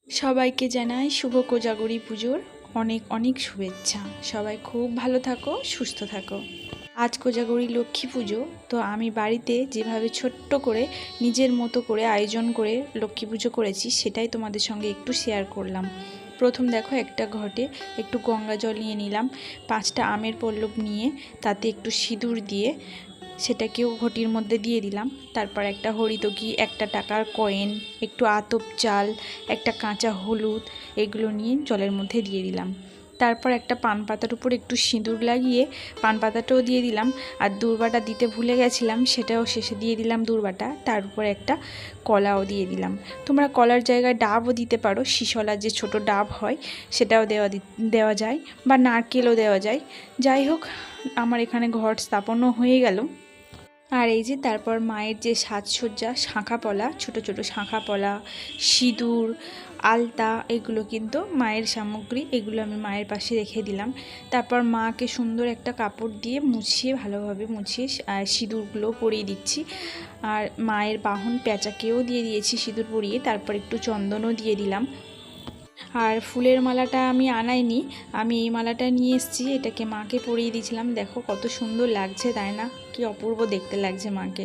সবাইকে জানাই শুভ কোজাগরী পুজোর অনেক অনেক শুভেচ্ছা। সবাই খুব ভালো থাকো, সুস্থ থাকো। আজ কোজাগরী লক্ষ্মী পুজো, তো আমি বাড়িতে যেভাবে ছোট্ট করে নিজের মতো করে আয়োজন করে লক্ষ্মী পুজো করেছি সেটাই তোমাদের সঙ্গে একটু শেয়ার করলাম। প্রথম দেখো, একটা ঘটে একটু গঙ্গা জল নিয়ে নিলাম, 5টা আমের পল্লব নিয়ে তাতে একটু সিঁদুর দিয়ে সেটাকেও ঘটির মধ্যে দিয়ে দিলাম। তারপর একটা হরিতকি, একটা টাকার কয়েন, একটু আতপ চাল, একটা কাঁচা হলুদ, এগুলো নিয়ে জলের মধ্যে দিয়ে দিলাম। তারপর একটা পান পাতার উপর একটু সিঁদুর লাগিয়ে পান পাতাটাও দিয়ে দিলাম। আর দূর্বাটা দিতে ভুলে গেছিলাম, সেটাও শেষে দিয়ে দিলাম দূর্বাটা। তার উপর একটা কলাও দিয়ে দিলাম। তোমরা কলার জায়গায় ডাবও দিতে পারো, শিশলার যে ছোট ডাব হয় সেটাও দেওয়া যায়, বা নারকেলও দেওয়া যায়। যাই হোক, আমার এখানে ঘট স্থাপনও হয়ে গেল। আর এই যে তারপর মায়ের যে সাজসজ্জা, শাঁখাপলা, ছোট ছোট শাঁখাপলা, সিঁদুর, আলতা, এগুলো কিন্তু মায়ের সামগ্রী, এগুলো আমি মায়ের পাশে রেখে দিলাম। তারপর মাকে সুন্দর একটা কাপড় দিয়ে মুছিয়ে, ভালোভাবে মুছিয়ে সিঁদুরগুলো পরিয়ে দিচ্ছি। আর মায়ের বাহন পেঁচাকেও দিয়ে দিয়েছি সিঁদুর পরিয়ে। তারপর একটু চন্দনও দিয়ে দিলাম। আর ফুলের মালাটা আমি আনাইনি, আমি এই মালাটা নিয়ে এসেছি, এটাকে মাকে পরিয়ে দিয়েছিলাম। দেখো কত সুন্দর লাগছে, তাই না? কি অপূর্ব দেখতে লাগছে মাকে।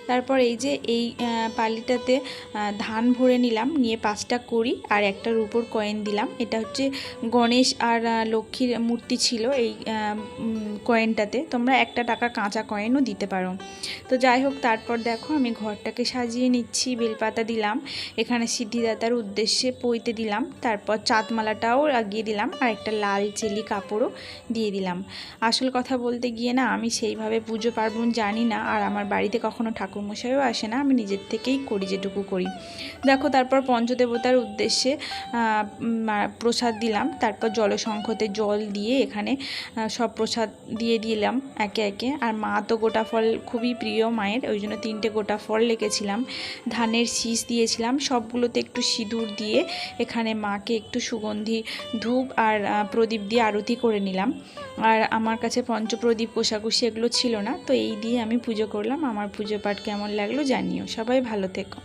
তারপর এই যে এই পালিটাতে ধান ভরে নিলাম, নিয়ে 5টা কড়ি আর একটা রূপোর কয়েন দিলাম। এটা হচ্ছে গণেশ আর লক্ষ্মীর মূর্তি ছিল এই কয়েনটাতে। তোমরা 1 টাকা কাঁচা কয়েনও দিতে পারো। তো যাই হোক, তারপর দেখো আমি ঘরটাকে সাজিয়ে নিচ্ছি। বেলপাতা দিলাম, এখানে সিদ্ধিদাতার উদ্দেশ্যে পইতে দিলাম। তারপর চাঁদমালাটাও লাগিয়ে দিলাম, আর একটা লাল চেলি কাপড়ও দিয়ে দিলাম। আসল কথা বলতে গিয়ে না, আমি সেইভাবে পুজো পার্বণ জানি না, আর আমার বাড়িতে কখনো ঠাকুরমশাইও আসে না, আমি নিজের থেকেই করি যেটুকু করি। দেখো, তারপর পঞ্চদেবতার উদ্দেশ্যে প্রসাদ দিলাম। তারপর জলশঙ্খতে জল দিয়ে এখানে সব প্রসাদ দিয়ে দিলাম একে একে। আর মা তো গোটা ফল খুবই প্রিয় মায়ের, ওই জন্য 3টে গোটা ফল রেখেছিলাম, ধানের শীষ দিয়েছিলাম। সবগুলোতে একটু সিঁদুর দিয়ে এখানে মাকে একটু সুগন্ধি ধূপ আর প্রদীপ দিয়ে আরতি করে নিলাম। আর আমার কাছে পঞ্চপ্রদীপ কোষাকুষি এগুলো ছিল না, তো এই দিয়ে আমি পুজো করলাম। আমার পুজো পাঠ কেমন লাগলো জানিও। সবাই ভালো থেকো।